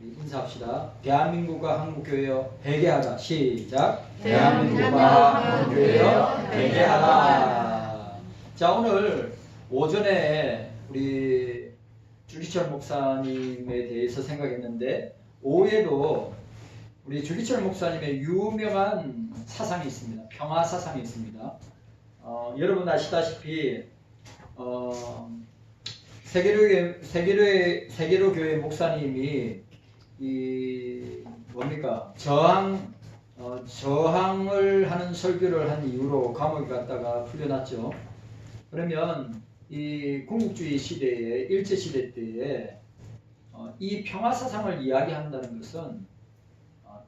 우리 인사합시다. 대한민국과 한국교회여 회개하라. 시작. 대한민국과 한국교회여 회개하라. 자, 오늘 오전에 우리 주기철 목사님에 대해서 생각했는데 오후에도 우리 주기철 목사님의 유명한 사상이 있습니다. 평화 사상이 있습니다. 여러분 아시다시피 세계로 교회 목사님이 이 뭡니까 저항을 하는 설교를 한 이후로 감옥에 갔다가 풀려났죠. 그러면 이 군국주의 시대에 일제 시대 때에 이 평화 사상을 이야기한다는 것은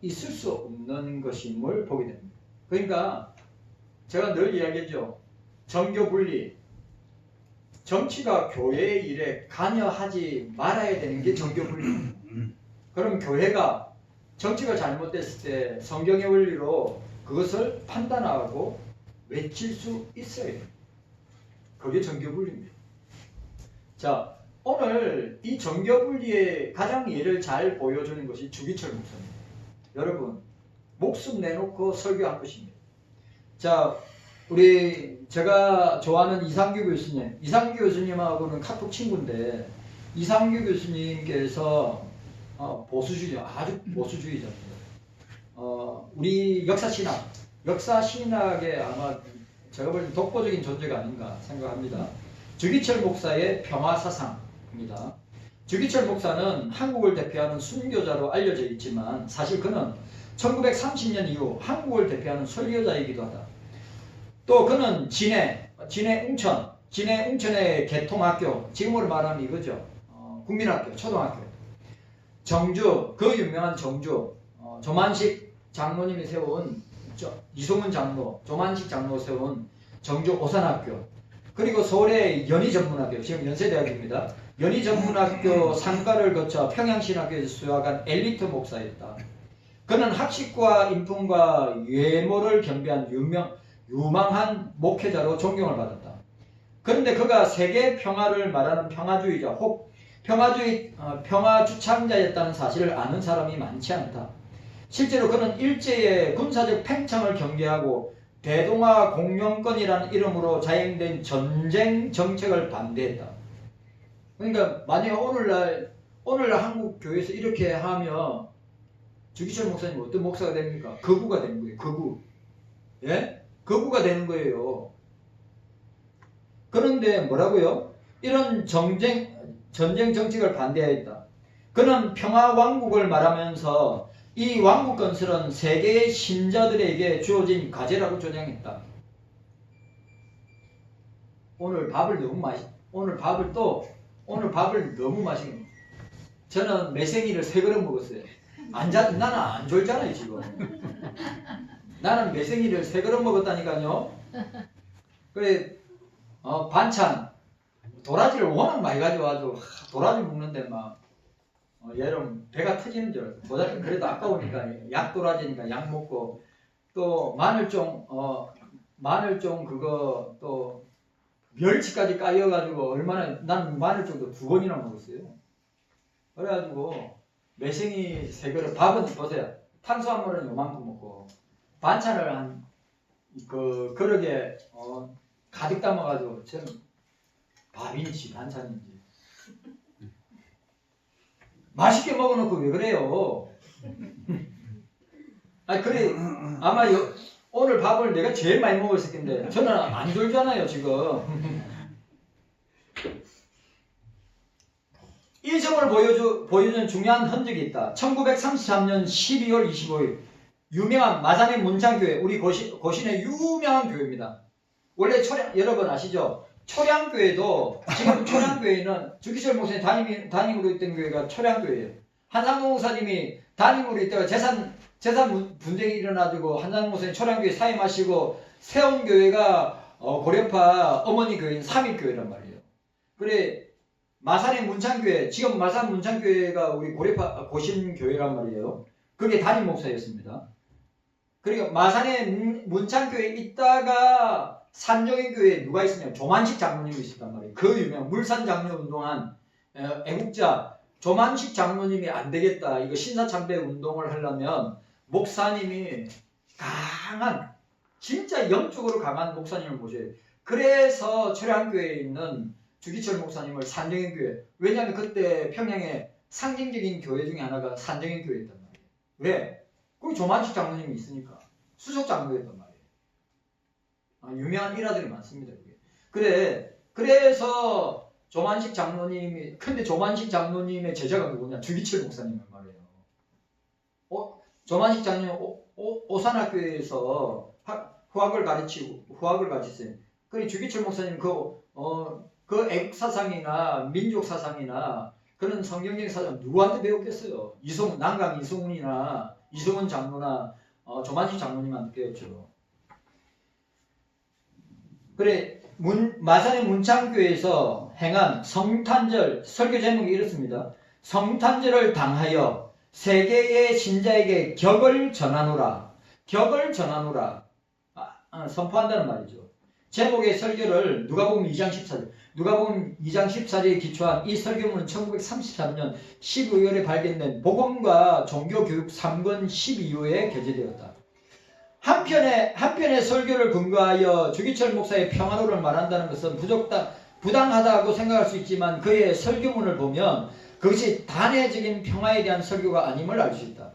있을 수 없는 것임을 보게 됩니다. 그러니까 제가 늘 이야기했죠. 정교 분리, 정치가 교회의 일에 관여하지 말아야 되는 게 정교 분리. 그럼 교회가 정치가 잘못됐을 때 성경의 원리로 그것을 판단하고 외칠 수 있어야 돼요. 그게 정교 분리입니다. 자, 오늘 이 정교 분리의 가장 예를 잘 보여주는 것이 주기철 목사입니다. 여러분, 목숨 내놓고 설교한 것입니다. 자, 제가 좋아하는 이상규 교수님하고는 카톡 친구인데, 이상규 교수님께서 보수주의자, 아주 보수주의자입니다. 우리 역사신학의 아마 제가 볼 때 독보적인 존재가 아닌가 생각합니다. 주기철 목사의 평화사상입니다. 주기철 목사는 한국을 대표하는 순교자로 알려져 있지만 사실 그는 1930년 이후 한국을 대표하는 설교자이기도 하다. 또 그는 진해 웅천의 개통학교, 지금으로 말하면 이거죠. 국민학교, 초등학교. 정주, 그 유명한 정주, 조만식 장로님이 세운, 이송은 장로, 조만식 장로 세운 정주 오산학교, 그리고 서울의 연희전문학교, 지금 연세대학입니다. 연희전문학교 상가를 거쳐 평양신학교에서 수학한 엘리트 목사였다. 그는 학식과 인품과 외모를 겸비한 유망한 목회자로 존경을 받았다. 그런데 그가 세계 평화를 말하는 평화주의자, 혹 평화 주창자였다는 사실을 아는 사람이 많지 않다. 실제로 그는 일제의 군사적 팽창을 경계하고 대동아 공영권이라는 이름으로 자행된 전쟁 정책을 반대했다. 그러니까 만약 오늘날 한국 교회에서 이렇게 하면 주기철 목사님 어떤 목사가 됩니까? 거구가 되는 거예요. 거구. 예? 거구가 되는 거예요. 그런데 뭐라고요? 이런 전쟁 정책을 반대했다. 그는 평화왕국을 말하면서 이 왕국 건설은 세계의 신자들에게 주어진 과제라고 주장했다. 오늘 밥을 너무 마시네. 저는 매생이를 3그릇 먹었어요. 나는 안 졸잖아요 지금. 나는 매생이를 3그릇 먹었다니까요. 그래 반찬 도라지를 워낙 많이 가져와서 도라지 먹는데 막 여름 배가 터지는 줄 알았어요. 도라지 그래도 아까우니까 약 도라지니까 약 먹고 또 마늘종 그거 또 멸치까지 까여가지고 나는 마늘종도 2번이나 먹었어요. 그래가지고 매생이 3그릇, 밥은 보세요. 탄수화물은 요만큼 먹고 반찬을 그릇에 가득 담아가지고 저는 밥인지 반찬인지 맛있게 먹어놓고 왜 그래요? 아니 그래 아마 오늘 밥을 내가 제일 많이 먹었을 텐데 저는 안 졸잖아요 지금. 일성을 보여주는 중요한 흔적이 있다. 1933년 12월 25일 유명한 마산의 문창교회, 우리 고신의 유명한 교회입니다. 원래 여러분 아시죠? 초량교회도 지금 초량교회는 주기철 목사님 담임으로 있던 교회가 초량교회예요. 한상봉 목사님이 담임으로 있다가 재산 분쟁이 일어나지고 한상봉 목사님 초량교회 사임하시고 세운 교회가 고려파 어머니 교회인 삼일교회란 말이에요. 그래 마산의 문창교회, 지금 마산 문창교회가 우리 고려파 고신교회란 말이에요. 그게 담임 목사였습니다. 그리고 마산의 문창교회에 있다가 산정의교회에 누가 있었냐면 조만식 장로님이 있었단 말이에요. 그 유명한 물산 장로 운동한 애국자 조만식 장로님이 안 되겠다. 이거 신사참배 운동을 하려면 목사님이 강한, 진짜 영적으로 강한 목사님을 모셔야 돼요. 그래서 철양교회에 있는 주기철 목사님을 산정인교회, 왜냐하면 그때 평양에 상징적인 교회 중에 하나가 산정인교회였단 말이에요. 왜? 거기 조만식 장로님이 있으니까. 수석 장로였단 말이에요. 유명한 일화들이 많습니다. 그게. 그래서 조만식 장로님이, 근데 조만식 장로님의 제자가 누구냐? 주기철 목사님을 말이에요. 조만식 장로님 오산학교에서 후학을 가르쳤어요. 그리고 주기철 목사님 그 애국 사상이나 민족 사상이나 그런 성경적인 사상 누구한테 배웠겠어요? 남강 이승훈이나 이승훈 장로나 조만식 장로님한테 배웠죠. 그래, 마산의 문창교에서 행한 성탄절 설교 제목이 이렇습니다. 성탄절을 당하여 세계의 신자에게 격을 전하노라. 격을 전하노라. 선포한다는 말이죠. 제목의 설교를 누가복음 2장 14절. 누가복음 2장 14절에 기초한 이 설교문은 1933년 12월에 발견된 복음과 종교교육 3권 12호에 게재되었다. 한편의 설교를 근거하여 주기철 목사의 평화로를 말한다는 것은 부당하다고 생각할 수 있지만 그의 설교문을 보면 그것이 단회적인 평화에 대한 설교가 아님을 알 수 있다.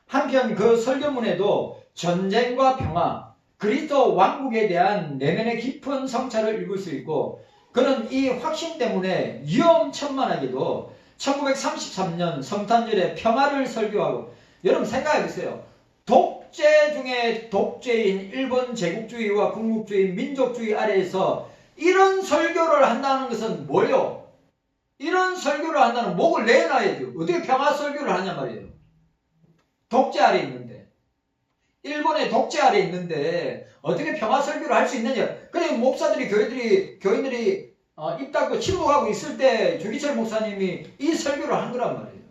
한편 그 설교문에도 전쟁과 평화, 그리스도 왕국에 대한 내면의 깊은 성찰을 읽을 수 있고 그는 이 확신 때문에 위험천만하게도 1933년 성탄절에 평화를 설교하고 여러분 생각해보세요. 독재 중에 독재인 일본 제국주의와 군국주의, 민족주의 아래에서 이런 설교를 한다는 것은 뭐예요? 이런 설교를 한다는 목을 내놔야죠. 어떻게 평화 설교를 하냐 말이에요. 독재 아래 있는데. 일본의 독재 아래 있는데 어떻게 평화 설교를 할 수 있느냐. 그래 목사들이 교인들이 입 닫고 침묵하고 있을 때 주기철 목사님이 이 설교를 한 거란 말이에요.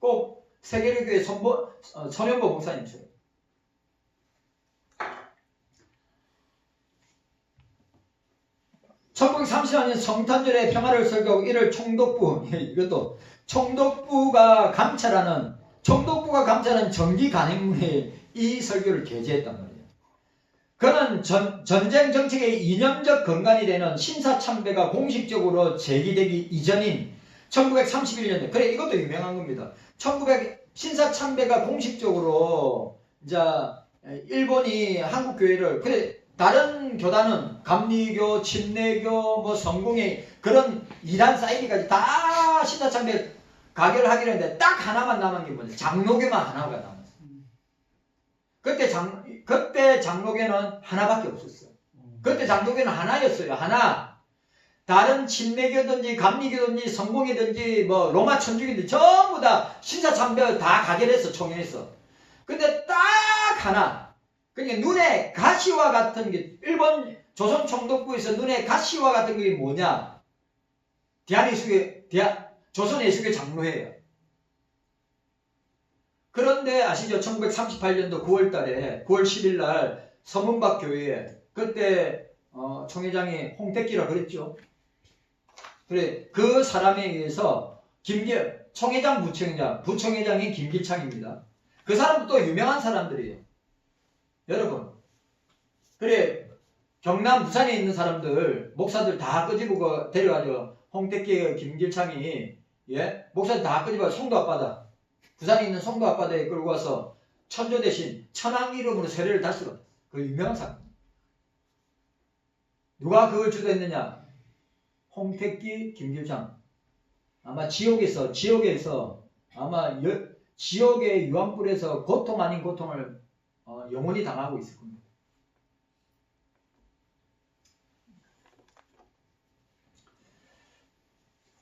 꼭 세계교회 선현보 목사님처럼. (1934년) 성탄절에 평화를 설교하고 이를 총독부, 이것도 총독부가 감찰하는 정기 간행문에 이 설교를 게재했단 말이에요. 그는 전쟁 정책의 이념적 근간이 되는 신사참배가 공식적으로 제기되기 이전인 1931년에, 그래 이것도 유명한 겁니다. 신사참배가 공식적으로 이제 일본이 한국 교회를, 그래 다른 교단은 감리교, 침례교, 뭐 성공회 그런 이단 사이비까지 다 신사참배 가결을 하기로 했는데 딱 하나만 남은 게 뭐냐? 장로교만 하나가 남았어요. 그때 장로교는 하나밖에 없었어요. 그때 장로교는 하나였어요. 하나. 다른 침례교든지 감리교든지 성공회든지 뭐 로마 천주교든지 전부 다 신사참배 다 가결해서 총회했어. 근데 딱 하나. 그러니까 눈에 가시와 같은 게, 일본 조선 총독부에서 눈에 가시와 같은 게 뭐냐? 조선 예수교 장로회예요. 그런데 아시죠? 1938년도 9월 10일 날 서문박 교회에 그때 총회장이 홍택기라 그랬죠. 그래 그 사람에 의해서 총회장 부총회장이 김길창입니다. 그 사람도 또 유명한 사람들이에요. 여러분, 그래 경남 부산에 있는 사람들 목사들 다 끄집고 데려가죠. 홍택기 김길창이 목사들 다 끄집어 송도 앞바다, 부산에 있는 송도 앞바다에 끌고 와서 천조 대신 천황 이름으로 세례를 다스려. 그 유명한 사람. 누가 그걸 주도했느냐? 홍택기 김길창. 아마 지옥에서 아마 지옥의 유황불에서 고통 아닌 고통을 영원히 당하고 있을 겁니다.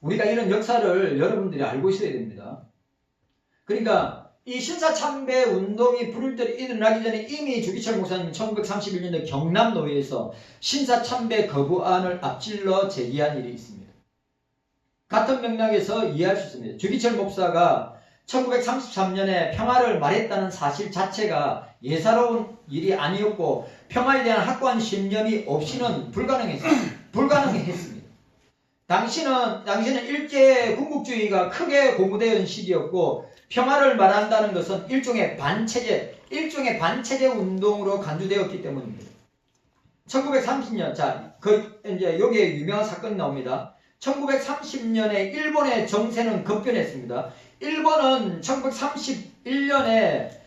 우리가 이런 역사를 여러분들이 알고 있어야 됩니다. 그러니까 이 신사참배 운동이 불을듯 일어나기 전에 이미 주기철 목사님은 1931년에 경남노회에서 신사참배 거부안을 앞질러 제기한 일이 있습니다. 같은 맥락에서 이해할 수 있습니다. 주기철 목사가 1933년에 평화를 말했다는 사실 자체가 예사로운 일이 아니었고 평화에 대한 확고한 신념이 없이는 불가능했습니다. 당신은 일제 군국주의가 크게 고무되어 시기였고 평화를 말한다는 것은 일종의 반체제 운동으로 간주되었기 때문입니다. 1930년, 자, 이제 여기에 유명한 사건이 나옵니다. 1930년에 일본의 정세는 급변했습니다. 일본은 1931년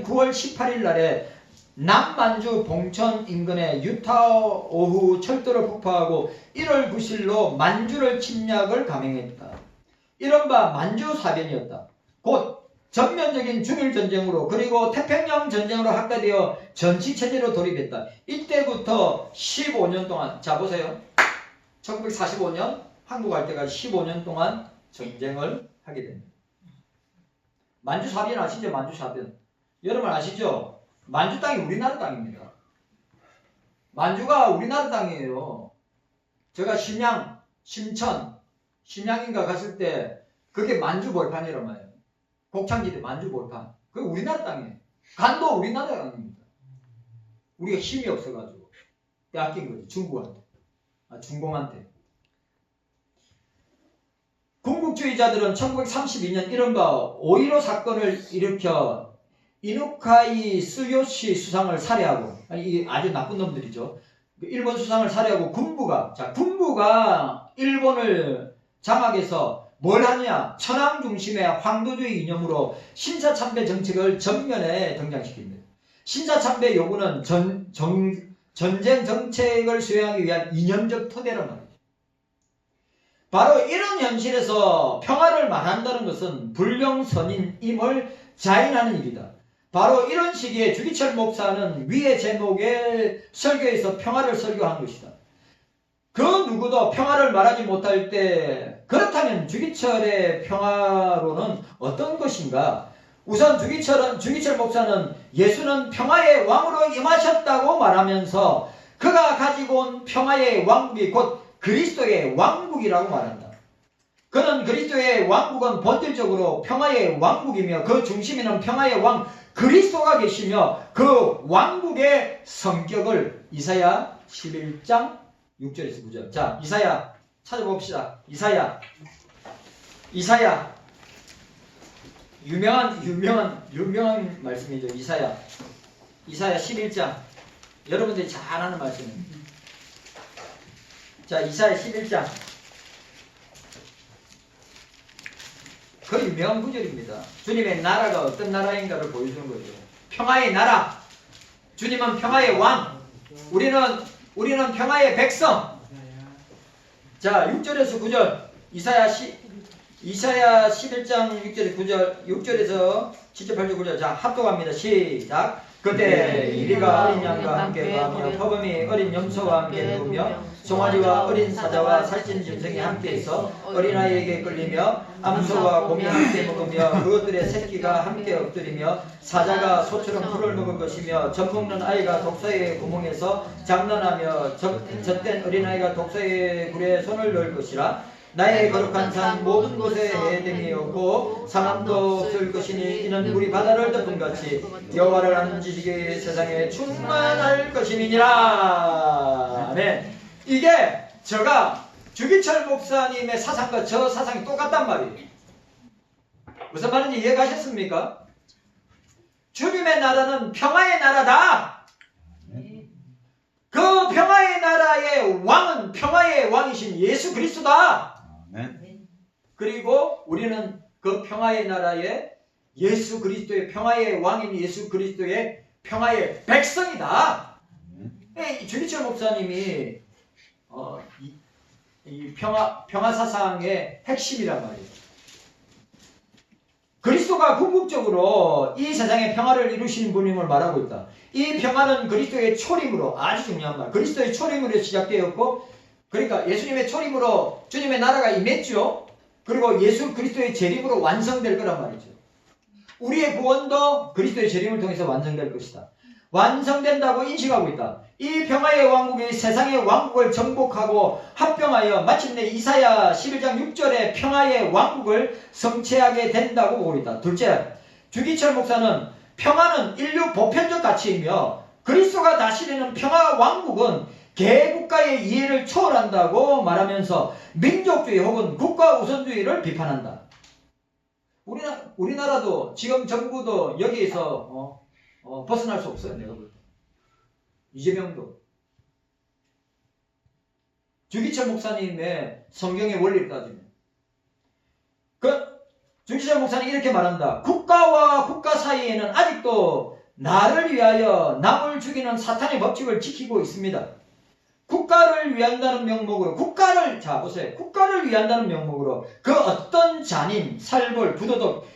9월 18일 날에 남만주 봉천 인근의 유타오후 철도를 폭파하고 1월 9일로 만주를 침략을 감행했다. 이른바 만주사변이었다. 곧 전면적인 중일전쟁으로 그리고 태평양 전쟁으로 확대되어 전치체제로 돌입했다. 이때부터 15년 동안, 자 보세요. 1945년 한국 갈 때까지 15년 동안 전쟁을 하게 됩니다. 만주사변 아시죠? 만주사변. 여러분 아시죠? 만주 땅이 우리나라 땅입니다. 만주가 우리나라 땅이에요. 제가 심양, 심천, 심양인가 갔을 때 그게 만주 벌판이란 말이에요. 곡창지대 만주 벌판. 그게 우리나라 땅이에요. 간도 우리나라 땅입니다. 우리가 힘이 없어가지고 빼앗긴 거지. 중국한테. 중공한테. 군국주의자들은 1932년 이른바 5.15 사건을 일으켜 이누카이 스요시 수상을 살해하고, 이게 아주 나쁜 놈들이죠. 일본 수상을 살해하고 군부가 일본을 장악해서 뭘 하느냐? 천황 중심의 황도주의 이념으로 신사참배 정책을 전면에 등장시킵니다. 신사참배 요구는 전쟁 정책을 수행하기 위한 이념적 토대란 말이죠. 바로 이런 현실에서 평화를 말한다는 것은 불경선인임을 자인하는 일이다. 바로 이런 시기에 주기철 목사는 위의 제목의 설교에서 평화를 설교한 것이다. 그 누구도 평화를 말하지 못할 때 그렇다면 주기철의 평화로는 어떤 것인가? 우선 주기철 목사는 예수는 평화의 왕으로 임하셨다고 말하면서 그가 가지고 온 평화의 왕국이 곧 그리스도의 왕국이라고 말한다. 그는 그리스도의 왕국은 본질적으로 평화의 왕국이며 그 중심에는 평화의 왕 그리스도가 계시며 그 왕국의 성격을 이사야 11장 6절에서 9절. 자, 이사야 찾아봅시다. 이사야 유명한 말씀이죠. 이사야 11장. 여러분들이 잘 아는 말씀입니다. 자, 이사야 11장. 그 유명한 구절입니다. 주님의 나라가 어떤 나라인가를 보여주는 거죠. 평화의 나라. 주님은 평화의 왕. 우리는 평화의 백성. 자, 6절에서 9절. 이사야 11장 6절에서 9절. 6절에서 7절 8절 9절. 자, 합독합니다. 시작. 그때 이리가 어린 양과 함께 가며 퍼범이 어린 염소와 함께 누우며 송아지와 어린 사자와 살찐 짐승이 함께해서 어린아이에게 끌리며 암소와 곰이 함께 먹으며 그것들의 새끼가 함께 엎드리며 사자가 소처럼 풀을 먹을 것이며 젖먹는 아이가 독소의 구멍에서 장난하며 젖된 어린아이가 독소의 굴에 손을 넣을 것이라. 나의 거룩한 산 모든 곳에 해됨이 없고 사람도 없을 것이니 이는 물이 바다를 덮은 같이 여호와를 아는 지식이 세상에 충만할 것임이니라. 아멘. 이게 제가 주기철 목사님의 사상과 저 사상이 똑같단 말이에요. 무슨 말인지 이해가셨습니까? 주님의 나라는 평화의 나라다. 그 평화의 나라의 왕은 평화의 왕이신 예수 그리스도다. 그리고 우리는 그 평화의 나라의 예수 그리스도의 평화의 왕인 예수 그리스도의 평화의 백성이다. 주기철 목사님이 이 평화 사상의 핵심이란 말이에요. 그리스도가 궁극적으로 이 세상의 평화를 이루시는 분임을 말하고 있다. 이 평화는 그리스도의 초림으로, 아주 중요한 말, 그리스도의 초림으로 시작되었고, 그러니까 예수님의 초림으로 주님의 나라가 임했죠. 그리고 예수 그리스도의 재림으로 완성될 거란 말이죠. 우리의 구원도 그리스도의 재림을 통해서 완성될 것이다. 완성된다고 인식하고 있다. 이 평화의 왕국이 세상의 왕국을 정복하고 합병하여 마침내 이사야 11장 6절의 평화의 왕국을 성취하게 된다고 보고 있다. 둘째, 주기철 목사는 평화는 인류 보편적 가치이며 그리스도가 다스리는 평화 왕국은 개국가의 이해를 초월한다고 말하면서 민족주의 혹은 국가 우선주의를 비판한다. 우리나라도 지금 정부도 여기에서 벗어날 수 없어요. 내가 볼 때. 이재명도. 주기철 목사님의 성경의 원리를 따지면 주기철 목사님이 이렇게 말한다. 국가와 국가 사이에는 아직도 나를 위하여 남을 죽이는 사탄의 법칙을 지키고 있습니다. 국가를 위한다는 명목으로 국가를 위한다는 명목으로 그 어떤 잔인, 살벌, 부도덕,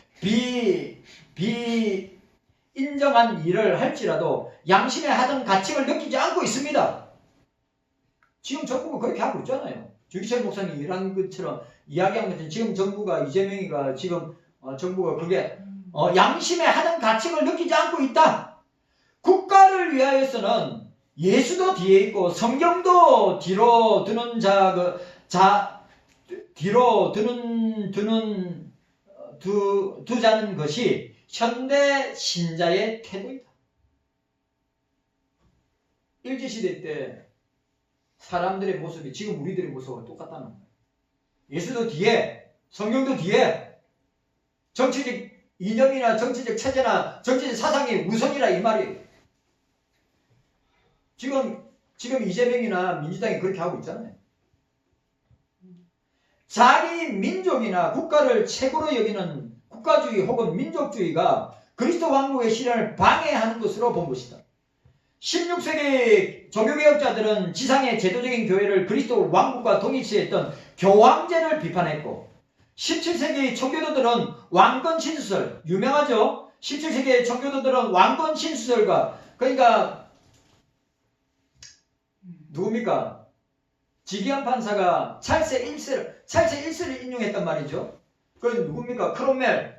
인정한 일을 할지라도 양심에 하던 가책을 느끼지 않고 있습니다. 지금 정부가 그렇게 하고 있잖아요. 주기철 목사님이 일한 것처럼 이야기한 것처럼 지금 정부가 이재명이가 지금 정부가 그게 양심에 하던 가책을 느끼지 않고 있다. 국가를 위하여서는 예수도 뒤에 있고 성경도 뒤로 드는 뒤로 두자는 것이 현대 신자의 태도이다. 일제시대 때 사람들의 모습이 지금 우리들의 모습과 똑같다는 거예요. 예수도 뒤에, 성경도 뒤에, 정치적 이념이나 정치적 체제나 정치적 사상이 우선이라 이 말이에요. 지금 이재명이나 민주당이 그렇게 하고 있잖아요. 자기 민족이나 국가를 최고로 여기는 국가주의 혹은 민족주의가 그리스도 왕국의 실현을 방해하는 것으로 본 것이다. 16세기 종교개혁자들은 지상의 제도적인 교회를 그리스도 왕국과 동일시했던 교황제를 비판했고 17세기 청교도들은 왕권 신수설, 유명하죠? 17세기 청교도들은 왕권 신수설과 그러니까 누굽니까? 지기한 판사가 찰스 1세를 인용했단 말이죠. 그 누굽니까? 크롬멜.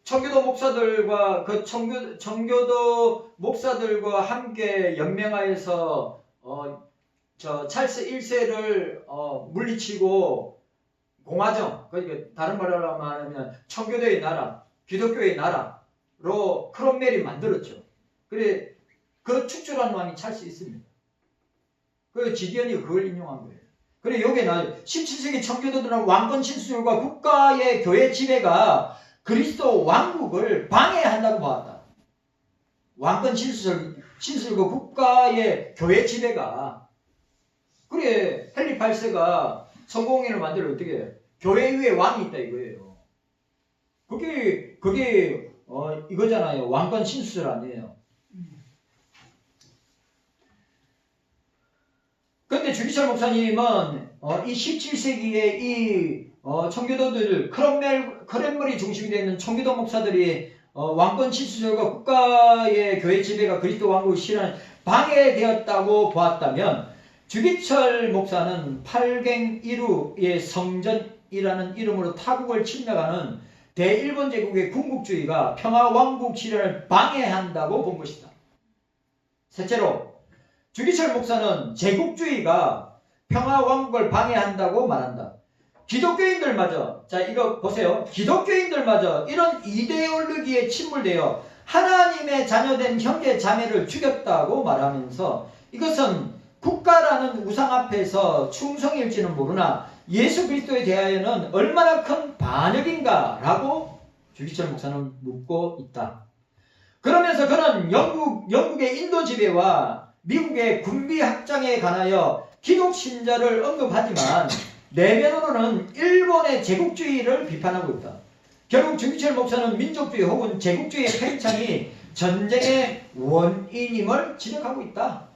청교도 목사들과 청교도 목사들과 함께 연맹하여서 찰스 1세를 물리치고 공화정, 그러니까 다른 말로 말하면 청교도의 나라, 기독교의 나라로 크롬멜이 만들었죠. 그래 그 축출한 왕이 찰스 있습니다. 그 지기현이 그걸 인용한 거예요. 그래 여기에 17세기 청교도들은 왕권 신수술과 국가의 교회 지배가 그리스도 왕국을 방해한다고 보았다. 왕권 신수술과 국가의 교회 지배가 그래 헨리 8세가 성공회를 만들어 어떻게 해요? 교회 위에 왕이 있다 이거예요. 그게 이거잖아요. 왕권 신수술 아니에요. 근데 주기철 목사님은 이 17세기에 이 청교도들 크렘멜이 중심이 되는 청교도 목사들이 왕권 신수술과 국가의 교회 지배가 그리스도 왕국의 실현에 방해되었다고 보았다면 주기철 목사는 8갱 1후의 성전이라는 이름으로 타국을 침략하는 대일본 제국의 군국주의가 평화왕국 실현을 방해한다고 본 것이다. 셋째로 주기철 목사는 제국주의가 평화왕국을 방해한다고 말한다. 기독교인들마저 자 이거 보세요. 기독교인들마저 이런 이데올로기에 침몰되어 하나님의 자녀된 형제 자매를 죽였다고 말하면서 이것은 국가라는 우상 앞에서 충성일지는 모르나 예수 그리스도에 대하여는 얼마나 큰 반역인가라고 주기철 목사는 묻고 있다. 그러면서 그는 영국의 인도 지배와 미국의 군비 확장에 관하여 기독 신자를 언급하지만 내면으로는 일본의 제국주의를 비판하고 있다. 결국 주기철 목사는 민족주의 혹은 제국주의의 팽창이 전쟁의 원인임을 지적하고 있다.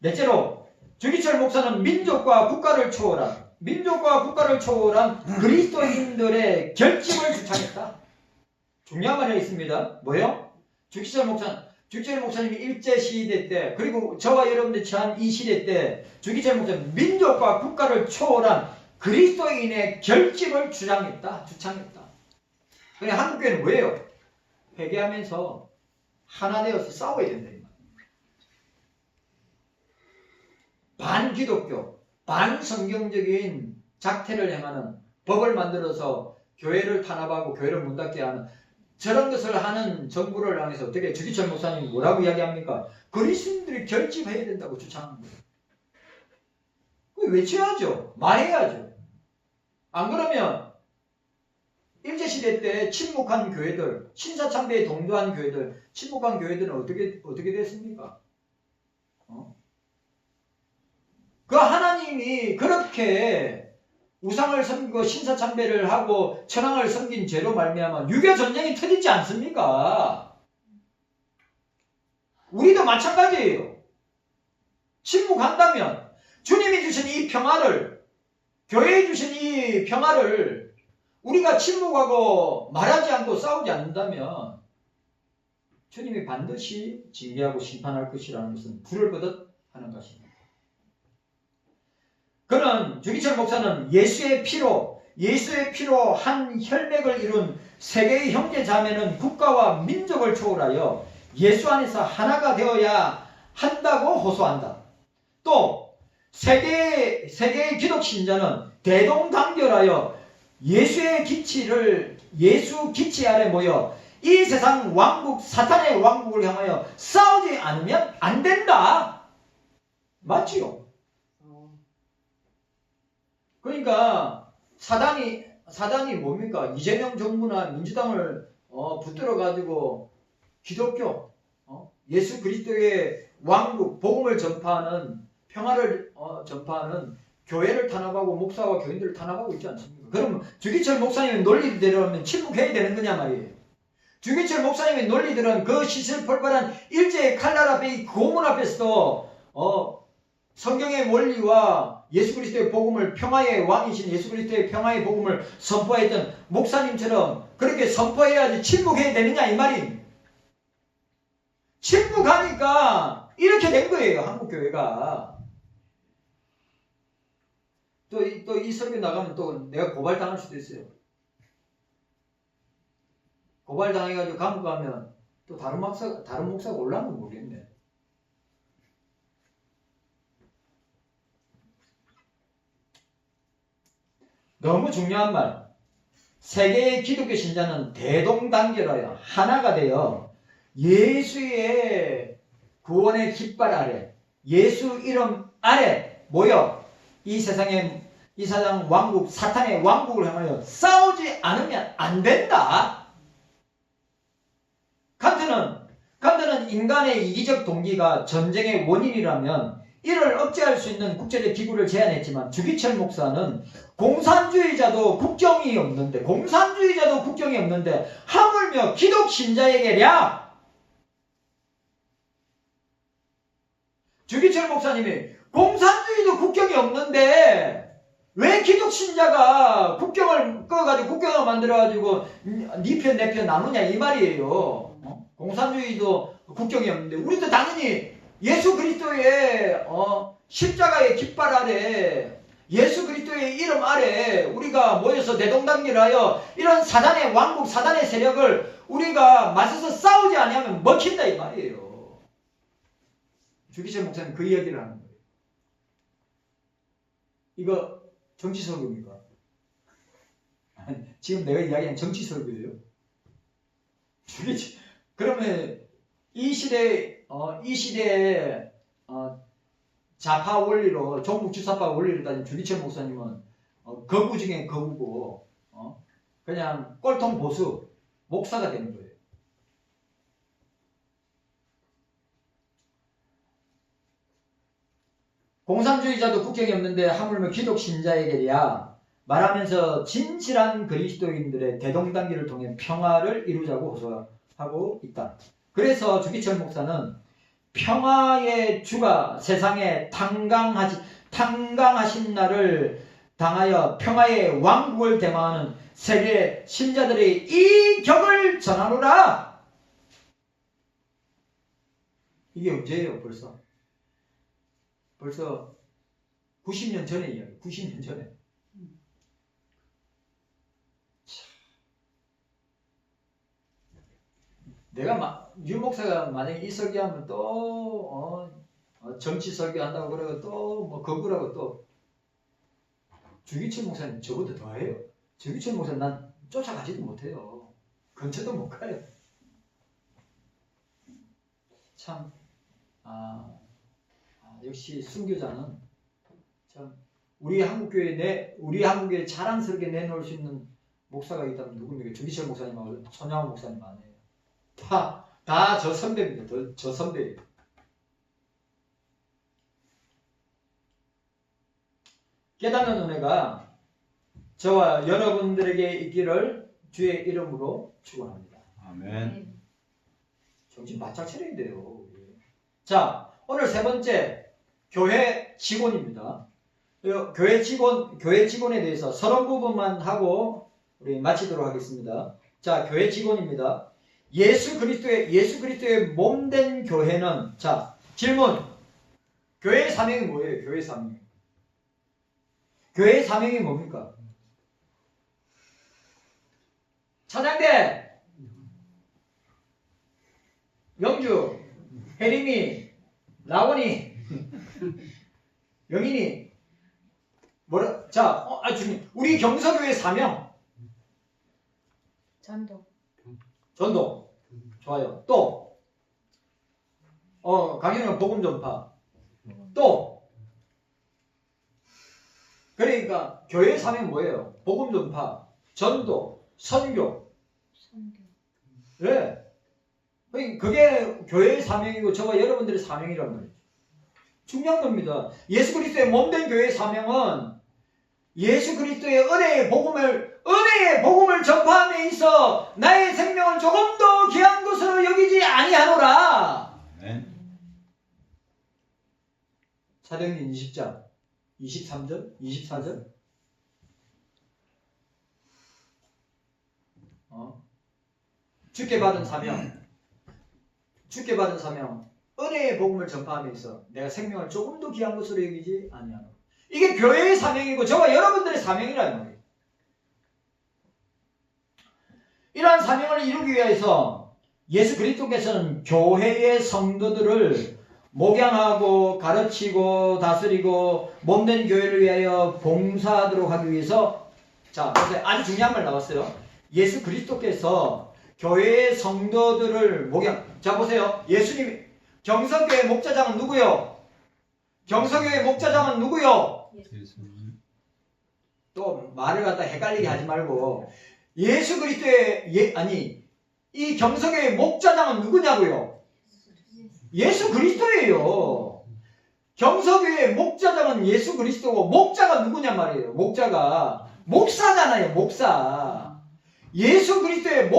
넷째로 주기철 목사는 민족과 국가를 초월한 그리스도인들의 결집을 주창했다. 중요한 말이 있습니다. 뭐요? 주기철 목사님이 일제 시대 때 그리고 저와 여러분들이 처한 이 시대 때 주기철 목사님 민족과 국가를 초월한 그리스도인의 결집을 주창했다. 그냥 한국교회는 뭐예요? 회개하면서 하나 되어서 싸워야 된다. 반기독교, 반성경적인 작태를 행하는 법을 만들어서 교회를 탄압하고 교회를 문 닫게 하는 저런 것을 하는 정부를 향해서 어떻게 주기철 목사님이 뭐라고 이야기합니까? 그리스도인들이 결집해야 된다고 주장하는 거예요. 외쳐야죠. 말해야죠. 안 그러면 일제시대 때 침묵한 교회들, 신사참배에 동조한 교회들, 침묵한 교회들은 어떻게 됐습니까? 그 하나님이 그렇게 우상을 섬기고 신사참배를 하고 천황을 섬긴 죄로 말미암아 유교 전쟁이 터지지 않습니까? 우리도 마찬가지예요. 침묵한다면 주님이 주신 이 평화를, 교회에 주신 이 평화를 우리가 침묵하고 말하지 않고 싸우지 않는다면 주님이 반드시 징계하고 심판할 것이라는 것은 불을 끄듯 하는 것입니다. 그는 주기철 목사는 예수의 피로 한 혈맥을 이룬 세계의 형제 자매는 국가와 민족을 초월하여 예수 안에서 하나가 되어야 한다고 호소한다. 또 세계의 기독 신자는 대동단결하여 예수 기치 아래 모여 이 세상 왕국 사탄의 왕국을 향하여 싸우지 않으면 안 된다. 맞지요? 그러니까 사단이 뭡니까? 이재명 정부나 민주당을 붙들어 가지고 기독교, 예수 그리스도의 왕국, 복음을 전파하는, 평화를 전파하는 교회를 탄압하고 목사와 교인들을 탄압하고 있지 않습니까? 그럼 주기철 목사님의 논리대로라면 침묵해야 되는 거냐 말이에요. 주기철 목사님의 논리들은 그 시슬펄펄한 일제의 칼날 앞에 이 고문 앞에서도 성경의 원리와 예수 그리스도의 복음을, 평화의 왕이신 예수 그리스도의 평화의 복음을 선포했던 목사님처럼 그렇게 선포해야지 침묵해야 되느냐 이 말이. 침묵하니까 이렇게 된 거예요. 한국교회가. 또 이 설교 나가면 또 내가 고발당할 수도 있어요. 고발당해가지고 감옥 가면 또 다른 목사가 올라오면 모르겠네. 너무 중요한 말. 세계의 기독교 신자는 대동단결하여 하나가 되어 예수의 구원의 깃발 아래, 예수 이름 아래 모여 이 세상 왕국, 사탄의 왕국을 향하여 싸우지 않으면 안 된다. 칸트는 인간의 이기적 동기가 전쟁의 원인이라면 이를 억제할 수 있는 국제적 기구를 제안했지만 주기철 목사는 공산주의자도 국경이 없는데 하물며 기독 신자에게랴. 주기철 목사님이 공산주의도 국경이 없는데 왜 기독 신자가 국경을 꺼가지고 국경을 만들어가지고 네 편 내 편 나누냐 이 말이에요. 공산주의도 국경이 없는데 우리도 당연히 예수 그리스도의 십자가의 깃발 아래, 예수 그리스도의 이름 아래 우리가 모여서 대동단결하여 이런 사단의 왕국, 사단의 세력을 우리가 맞서서 싸우지 아니하면 먹힌다 이 말이에요. 주기철 목사님 그 이야기를 하는 거예요. 이거 정치 설교입니까? 지금 내가 이야기한 정치 설교예요. 그러면 이 시대에 좌파 원리로, 종북주사파 원리로 따진 주기철 목사님은 거구 중에 거구고 그냥 꼴통 보수 목사가 되는 거예요. 공산주의자도 국경이 없는데 하물며 기독 신자에게야 말하면서 진실한 그리스도인들의 대동단결을 통해 평화를 이루자고 호소하고 있다. 그래서 주기철 목사는 평화의 주가 세상에 탄강하신 날을 당하여 평화의 왕국을 대망하는 세계 신자들의 이 격을 전하노라. 이게 언제예요? 벌써 90년 전의 이야기. 90년 전에. 내가 유 목사가 만약에 이 설교하면 또 정치 설교한다고 그러고 또 뭐 거부라고 또 주기철 목사님 저보다 더 해요. 주기철 목사님 난 쫓아가지도 못해요. 근처도 못 가요. 참 역시 순교자는 참 우리 한국교회 자랑스럽게 내놓을 수 있는 목사가 있다면 누굽니까? 주기철 목사님하고 손양호 목사님 아니에요. 다 저 선배입니다. 저 선배예요. 깨닫는 은혜가 저와 여러분들에게 있기를 주의 이름으로 축원합니다. 아멘. 정신 바짝 차려야 돼요. 자, 오늘 세 번째 교회 직원입니다. 교회 직원에 대해서 서론 부분만 하고 우리 마치도록 하겠습니다. 자, 교회 직원입니다. 예수 그리스도의 몸된 교회는, 자, 질문. 교회의 사명이 뭐예요? 교회의 사명. 교회의 사명이 뭡니까? 차장대, 영주, 혜림이, 라원이, 영인이, 뭐라? 자, 주님, 우리 경서교회 사명. 전도. 좋아요. 또, 강연은 복음 전파. 또, 그러니까 교회 사명 뭐예요? 복음 전파, 전도, 선교. 네. 그게 교회의 사명이고 저와 여러분들의 사명이란 말이죠. 중요한 겁니다. 예수 그리스도의 몸된 교회의 사명은 예수 그리스도의 은혜의 복음을 전파함에 있어 나의 생명을 조금 더 귀한 것으로 여기지 아니하노라. 네. 사도행전 20장 23절, 24절. 주께 받은 사명, 은혜의 복음을 전파함에 있어 내가 생명을 조금 더 귀한 것으로 여기지 아니하노라. 이게 교회의 사명이고 저와 여러분들의 사명이라는 거예요. 이러한 사명을 이루기 위해서 예수 그리스도께서는 교회의 성도들을 목양하고 가르치고 다스리고 몸된 교회를 위하여 봉사하도록 하기 위해서, 자, 보세요. 아주 중요한 말 나왔어요. 예수 그리스도께서 교회의 성도들을 자, 보세요. 예수님이 경서교회 목자장은 누구요? 경서교회 목자장은 누구요? 또 말을 갖다 헷갈리게 하지 말고 예수 그리스도의 이 경서교회 목자장은 누구냐고요? 예수 그리스도예요. 경서교회 목자장은 예수 그리스도고 목자가 누구냐 말이에요. 목자가 목사잖아요. 목사. 예수 그리스도의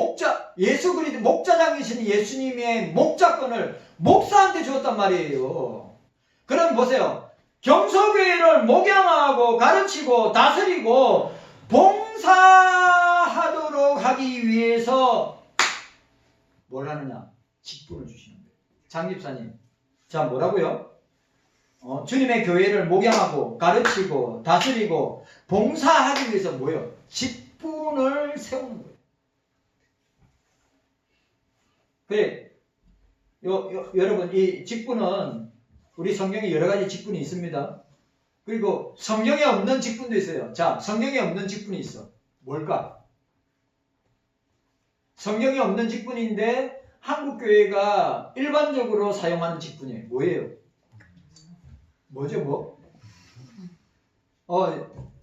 목자장이신 예수님의 목자권을 목사한테 주었단 말이에요. 그럼 보세요. 경서교회를 목양하고 가르치고 다스리고 봉사하도록 하기 위해서 뭘 하느냐? 직분을 주시는 거예요. 장 집사님, 자, 뭐라고요? 주님의 교회를 목양하고 가르치고 다스리고 봉사하기 위해서 뭐예요? 직분을 세우는 거예요. 그래, 여러분, 이 직분은 우리 성경에 여러 가지 직분이 있습니다. 그리고 성경에 없는 직분도 있어요. 자, 성경에 없는 직분이 있어. 뭘까? 성경에 없는 직분인데 한국교회가 일반적으로 사용하는 직분이에요. 뭐예요? 뭐죠, 뭐?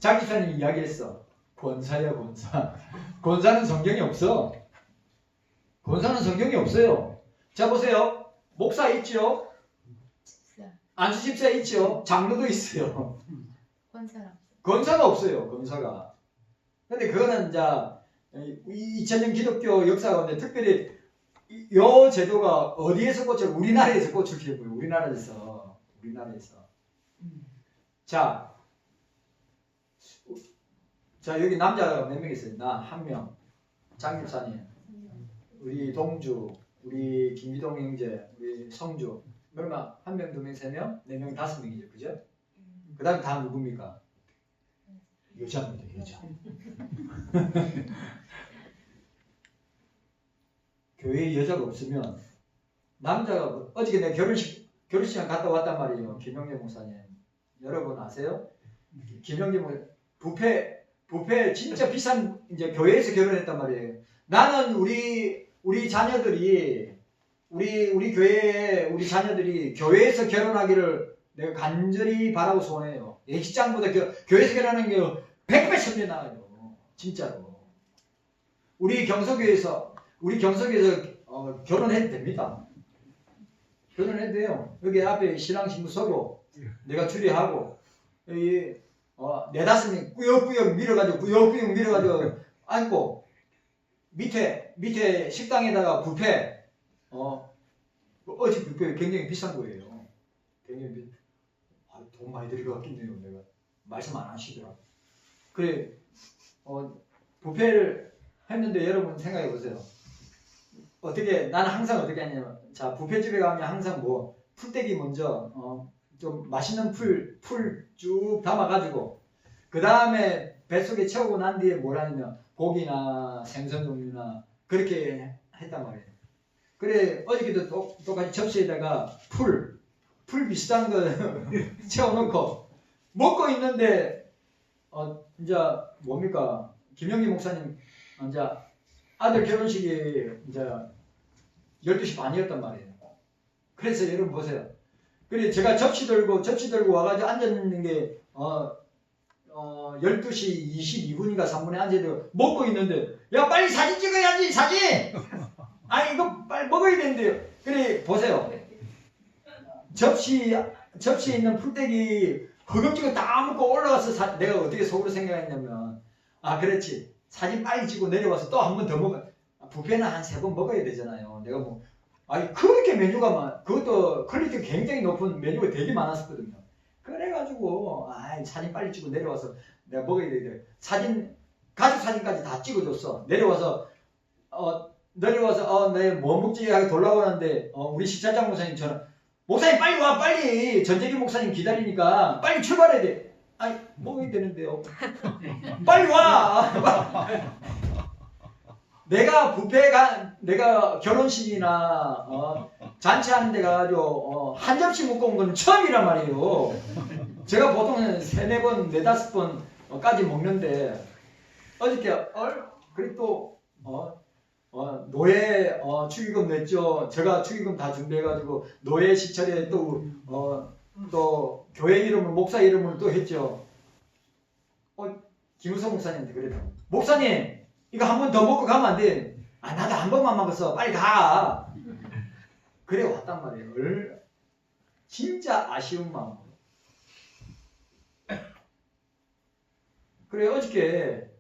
장 기사님이 이야기했어. 권사야, 권사. 권사는 성경에 없어. 권사는 성경에 없어요. 자, 보세요. 목사 있죠? 안수집사 있죠? 장로도 있어요. 권사가 없어요. 권사가. 근데 그거는 이제 2000년 기독교 역사 가운데 특별히 이 제도가 어디에서 우리나라에서 꽂힐 거예요. 우리나라에서. 자, 여기 남자가 몇 명 있어요? 나 한 명. 장 집사님, 우리 동주, 우리 김기동 형제, 우리 성주. 그러면 한 명, 두 명, 세 명, 네 명, 다섯 명이죠, 그죠? 그 다음 다 누굽니까? 여자입니다, 여자. 교회에 여자가 없으면 남자가 어저께 내가 결혼식장 갔다 왔단 말이에요. 김영재 목사님, 여러분 아세요? 김영재 목사님 부페 진짜 비싼 이제 교회에서 결혼했단 말이에요. 나는 우리 자녀들이 우리 교회에 우리 자녀들이 교회에서 결혼하기를 내가 간절히 바라고 소원해요. 예식장보다 교회에서 결혼하는 게 100배 천배 나아요. 진짜로. 우리 경서교회에서 결혼해도 됩니다. 결혼해도 돼요. 여기 앞에 신랑 신부 서고 내가 주례하고 여기 네다섯 명 꾸역꾸역 밀어가지고 앉고 밑에 식당에다가 뷔페 어제 뷔페 굉장히 비싼 거예요. 굉장히 돈 많이 들어갔긴 해요. 내가 말씀 안 하시더라. 그래 뷔페를 했는데 여러분 생각해 보세요. 나는 항상 어떻게 하냐면, 자, 뷔페집에 가면 항상 풀떼기 먼저, 좀 맛있는 풀 쭉 담아가지고, 그 다음에 뱃속에 채우고 난 뒤에 뭘 하냐면, 고기나 생선 종류나, 그렇게 했단 말이에요. 그래, 어저께도 똑같이 접시에다가 풀 비슷한 거 채워놓고, 먹고 있는데, 이제, 뭡니까, 김영기 목사님, 이제, 아들 결혼식이 이제 12시 반이었단 말이에요. 그래서 여러분 보세요. 그래 제가 접시 들고 와가지고 앉았는 게 12시 22분인가 3분에 앉아서 먹고 있는데 야 빨리 사진 찍어야지 사진! 아니 이거 빨리 먹어야 되는데요. 그래 보세요. 접시에 있는 풀떼기 허겁지겁 다 먹고 올라가서 내가 어떻게 속으로 생각했냐면 그렇지. 사진 빨리 찍고 내려와서 또 한 번 더 먹어. 뷔페는 한 3번 먹어야 되잖아요. 내가 그렇게 메뉴가 그것도 퀄리티가 굉장히 높은 메뉴가 되게 많았었거든요. 그래가지고, 사진 빨리 찍고 내려와서 내가 먹어야 돼. 가족 사진까지 다 찍어줬어. 내려와서 내 뭐 먹지 하게 돌아오고 하는데, 우리 식사장 목사님 목사님 빨리 와, 빨리! 전재기 목사님 기다리니까 빨리 출발해야 돼. 먹어야 되는데요. 빨리 와! 내가 결혼식이나, 잔치하는 데 가가지고, 한 접시 먹고 온 건 처음이란 말이에요. 제가 보통 3-4번, 4-5번까지 먹는데, 어저께, 그리고 또, 노예, 축의금 냈죠. 제가 축의금 다 준비해가지고, 노예 시철에 또 교회 이름을, 목사 이름을 또 했죠. 김우성 목사님한테 그래요. 목사님, 이거 한 번 더 먹고 가면 안 돼. 나도 한 번만 먹었어. 빨리 가. 그래 왔단 말이에요. 진짜 아쉬운 마음으로. 그래 어저께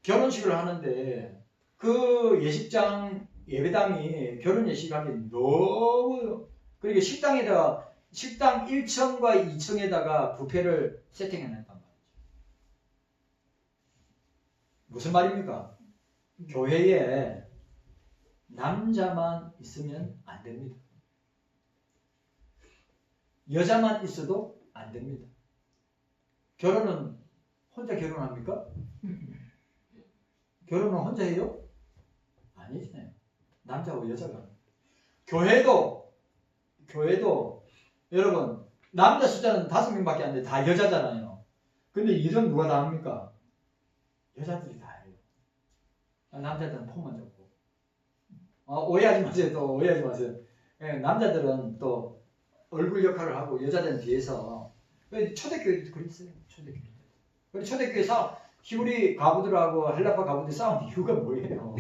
결혼식을 하는데 그 예식장 예배당이 결혼 예식하기 너무 그러니까 식당 1층과 2층에다가 뷔페를 세팅해놨단 말이죠. 무슨 말입니까? 교회에 남자만 있으면 안 됩니다. 여자만 있어도 안 됩니다. 결혼은 혼자 결혼합니까? 결혼은 혼자 해요? 아니잖아요. 남자와 여자가. 교회도 여러분 남자 숫자는 5명밖에 안 돼. 다 여자잖아요. 근데 일은 누가 다 합니까? 여자들이 다 해요. 남자들은 폰만 잡고. 오해하지 마세요. 또 오해하지 마세요. 남자들은 또 얼굴 역할을 하고 여자들은 뒤에서. 초대교회도 그랬어요. 초대교회에서 히브리 가부들하고 헬라파 가부들이 싸운 이유가 뭐예요?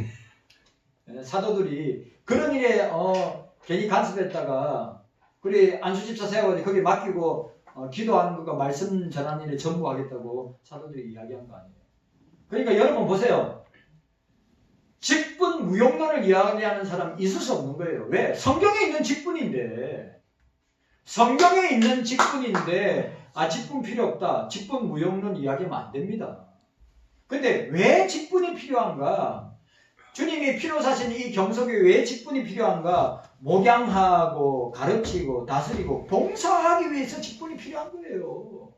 사도들이 그런 일에 괜히 간섭했다가 그래 안수집사 세워가지고 거기 맡기고 기도하는 것과 말씀 전하는 일에 전무하겠다고 사도들이 이야기한 거 아니에요. 그러니까 여러분 보세요. 직분 무용론을 이야기하는 사람 있을 수 없는 거예요. 왜? 성경에 있는 직분인데 직분 필요 없다. 직분 무용론 이야기하면 안 됩니다. 근데 왜 직분이 필요한가? 주님이 피로 사신 이 경석에 왜 직분이 필요한가? 목양하고 가르치고 다스리고 봉사하기 위해서 직분이 필요한 거예요.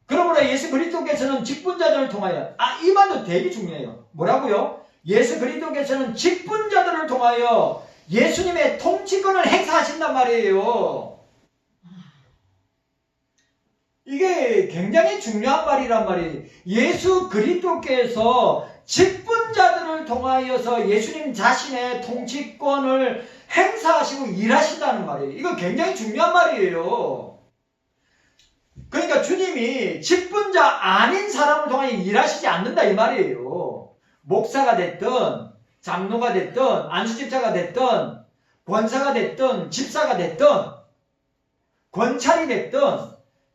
그러므로 예수 그리스도께서는 직분자들을 통하여 이 말도 되게 중요해요. 뭐라고요? 예수 그리스도께서는 직분자들을 통하여 예수님의 통치권을 행사하신단 말이에요. 이게 굉장히 중요한 말이란 말이에요. 예수 그리스도께서 직분자들을 통하여서 예수님 자신의 통치권을 행사하시고 일하신다는 말이에요. 이거 굉장히 중요한 말이에요. 그러니까 주님이 직분자 아닌 사람을 통하여 일하시지 않는다 이 말이에요. 목사가 됐든 장로가 됐든 안수집사가 됐든 권사가 됐든 집사가 됐든 권찰이 됐든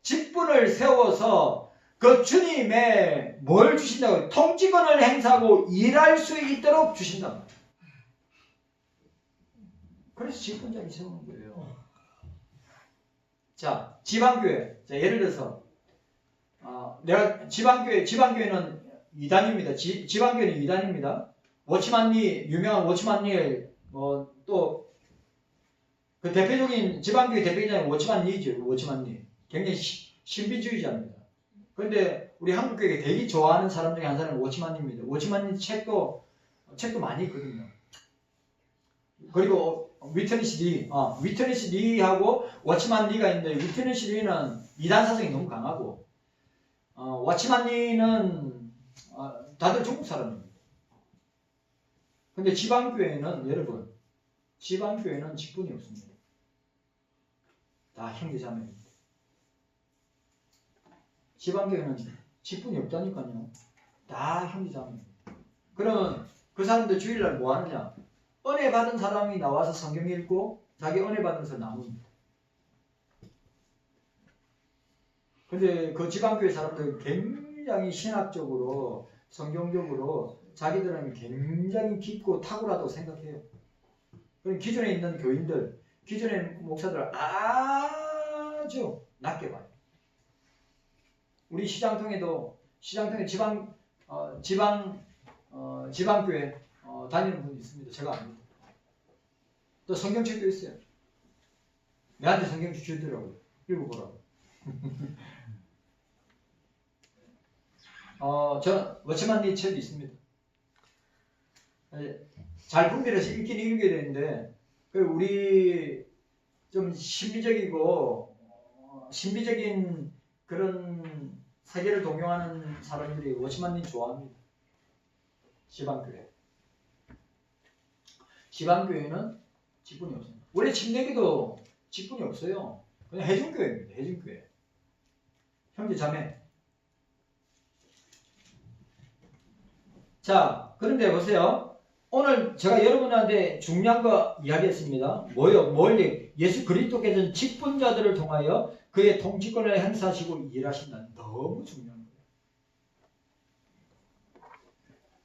직분을 세워서 그 주님의 뭘 주신다고? 통치권을 행사하고 일할 수 있도록 주신단 말이에요. 그래서 직분자를 세우는 거예요. 자, 지방교회. 자, 예를 들어서 내가 지방교회는 이단입니다. 지방교회는 이단입니다. 워치만리, 유명한 워치만리, 또 그 대표적인 지방교회 대표적인 워치만리죠. 워치만리. 굉장히 신비주의자입니다. 그런데 우리 한국교회 되게 좋아하는 사람 중에 한 사람은 워치만리입니다. 워치만리 책도 많이 있거든요. 그리고 위트니스 리하고 워치만 리가 있는데 위트니스 리는 이단 사상이 너무 강하고 워치만 리는 다들 중국 사람입니다. 근데 지방교회는 여러분 지방교회는 직분이 없습니다. 다 형제자매입니다. 지방교회는 직분이 없다니까요. 다 형제자매입니다. 그러면 그 사람들 주일날 뭐 하느냐? 은혜 받은 사람이 나와서 성경 읽고 자기 은혜 받으면서 나눕니다. 근데 그 지방교회 사람들 굉장히 신학적으로 성경적으로 자기들은 굉장히 깊고 탁월하다고 생각해요. 그럼 기존에 있는 교인들, 기존에 있는 목사들을 아주 낮게 봐요. 우리 시장통에 지방교회 다니는 분이 있습니다. 제가 압니다. 또 성경책도 있어요. 내한테 성경책 주더라고요. 읽어보라고. 저 워치만리 책이 있습니다. 잘 분별해서 읽긴 읽어야 되는데 우리 좀 신비적인 그런 세계를 동경하는 사람들이 워치만리 좋아합니다. 지방교회는 직분이 없습니다. 원래 침례교도 직분이 없어요. 그냥 해중교회입니다. 해중교회. 형제 자매. 자, 그런데 보세요. 오늘 제가 여러분한테 중요한 거 이야기했습니다. 예수 그리스도께서는 직분자들을 통하여 그의 통치권을 행사하시고 일하신다. 너무 중요한 거예요.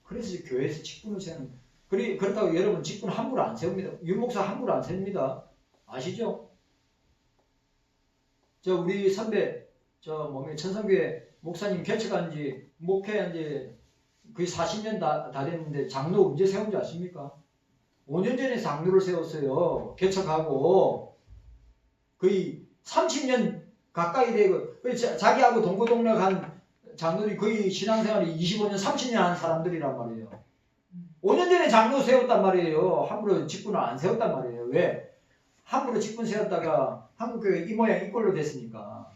그래서 교회에서 직분을 세우는 거예요. 그렇다고 여러분 직분 함부로 안 세웁니다. 유목사 함부로 안 세웁니다. 아시죠? 우리 선배 천성교회 목사님 개척한 지 목회한 지 거의 40년 다 됐는데 장로 언제 세운 줄 아십니까? 5년 전에 장로를 세웠어요. 개척하고 거의 30년 가까이 되고 자기하고 동고동락한 장로들이 거의 신앙생활이 25년 30년 한 사람들이란 말이에요. 5년 전에 장로 세웠단 말이에요. 함부로 직분을 안 세웠단 말이에요. 왜? 함부로 직분 세웠다가 한국교회 이 모양 이 꼴로 됐으니까.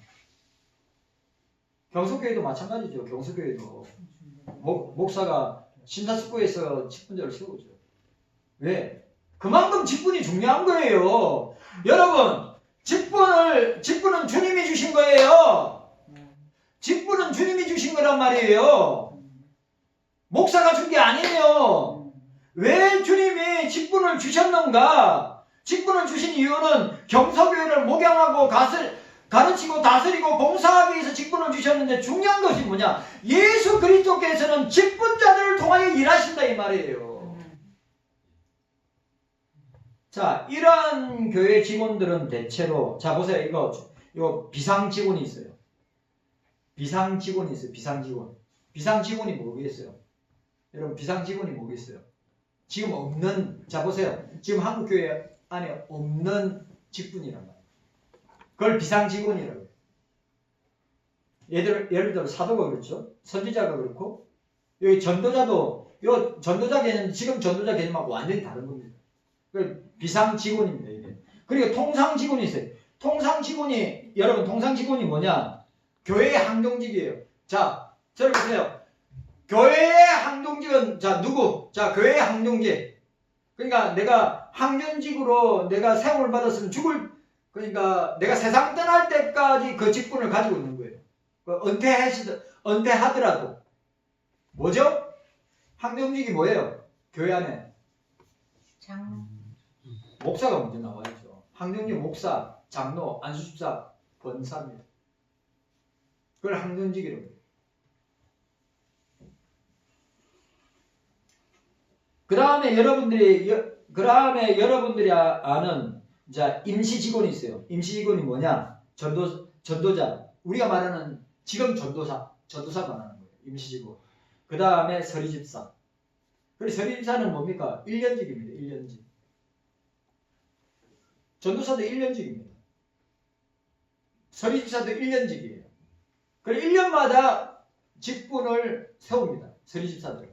경석교회도 마찬가지죠. 경석교회도 목사가 심사숙고해서 직분자를 세우죠. 왜? 그만큼 직분이 중요한 거예요. 여러분, 직분은 주님이 주신 거예요. 직분은 주님이 주신 거란 말이에요. 목사가 준 게 아니에요. 왜 주님이 직분을 주셨는가? 직분을 주신 이유는 경서교회를 목양하고 가르치고 다스리고 봉사하기 위해서 직분을 주셨는데 중요한 것이 뭐냐? 예수 그리스도께서는 직분자들을 통하여 일하신다 이 말이에요. 자, 이러한 교회 직원들은 대체로 보세요. 이거 비상 직원이 있어요. 비상 직원이 있어요. 비상 직원이 뭐겠어요? 여러분 비상 직원이 뭐겠어요? 지금 없는 보세요. 지금 한국교회 안에 없는 직분이란 말이에요. 그걸 비상 직원이라고 해요. 예를 들어 사도가 그렇죠. 선지자가 그렇고 여기 전도자도 전도자 개념 지금 전도자 개념하고 완전히 다른 겁니다. 그 비상 직원입니다. 이게. 그리고 통상 직원이 있어요. 여러분 통상 직원이 뭐냐? 교회의 항정직이에요. 자, 저를 보세요. 교회의 항종직은 자 누구? 자 교회 항종직. 그러니까 내가 항존직으로 내가 세움을 받았으면 그러니까 내가 세상 떠날 때까지 그 직분을 가지고 있는 거예요. 은퇴하더라도. 뭐죠? 항존직이 뭐예요? 교회 안에. 목사가 먼저 나와야죠. 항존직 목사, 장로, 안수집사, 권사입니다. 그걸 항존직이라고 해요. 그 다음에 여러분들이 아는 자 임시 직원이 있어요. 임시 직원이 뭐냐? 전도자. 우리가 말하는 지금 전도사 말하는 거예요. 임시 직원. 그 다음에 서리집사. 그리고 서리집사는 뭡니까? 1년직입니다. 1년직. 전도사도 1년직입니다. 서리집사도 1년직이에요. 그리고 1년마다 직분을 세웁니다. 서리집사들.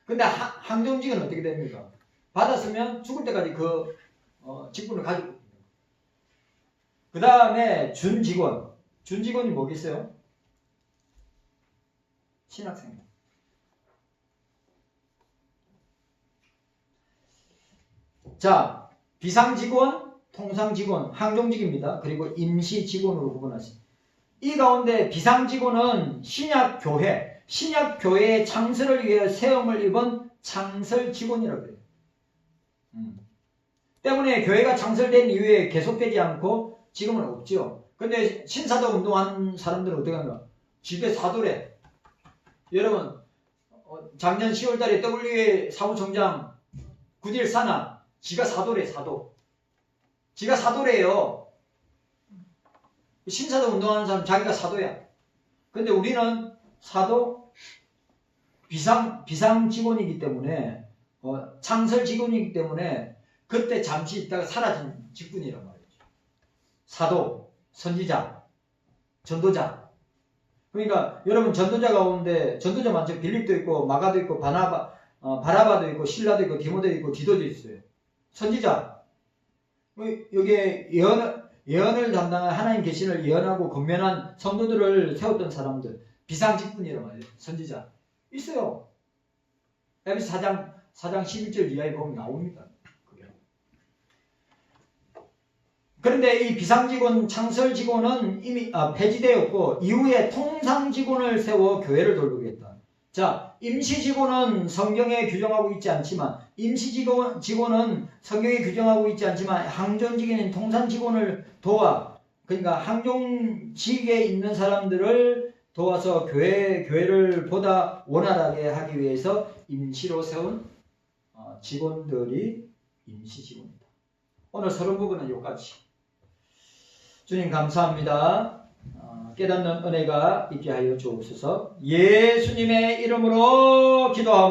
근데 항종직은 어떻게 됩니까? 받았으면 죽을 때까지 그 직분을 가지고 있습니다. 그 다음에 준직원. 준직원이 뭐겠어요? 신학생입니다. 자, 비상직원, 통상직원, 항종직입니다. 그리고 임시직원으로 구분하십니다. 이 가운데 비상직원은 신약교회의 창설을 위해 세움을 입은 창설직원이라고 해요. 때문에 교회가 창설된 이후에 계속되지 않고 지금은 없죠. 근데 신사도 운동한 사람들은 어떻게 하는가? 집에 사도래. 여러분 작년 10월달에 WA 사무총장 구딜 사나 지가 사도래. 지가 사도래요. 신사도 운동하는 사람 자기가 사도야. 근데 우리는 사도 비상 직원이기 때문에 창설 직원이기 때문에 그때 잠시 있다가 사라진 직분이란 말이죠. 사도, 선지자, 전도자. 그러니까 여러분 전도자 가운데 전도자 많죠. 빌립도 있고 마가도 있고 바나바도 있고 실라도 있고 디모데도 있고 디도도 있어요. 선지자. 여기에 예언을 담당한 하나님 계시를 예언하고 권면한 성도들을 세웠던 사람들. 비상 직분이란 말이에요. 선지자. 있어요. 에베소 4장 11절 이하에 보면 나옵니다. 그런데 이 비상직원, 창설직원은 이미 폐지되었고 이후에 통상직원을 세워 교회를 돌보겠다. 자, 임시직원은 성경에 규정하고 있지 않지만 임시직원은 성경에 규정하고 있지 않지만 항존직인 통상직원을 그러니까 항존직에 있는 사람들을 도와서 교회를 보다 원활하게 하기 위해서 임시로 세운 직원들이 임시직원이다. 오늘 서론 부분은 여기까지. 주님 감사합니다. 깨닫는 은혜가 있게 하여 주옵소서. 예수님의 이름으로 기도합니다.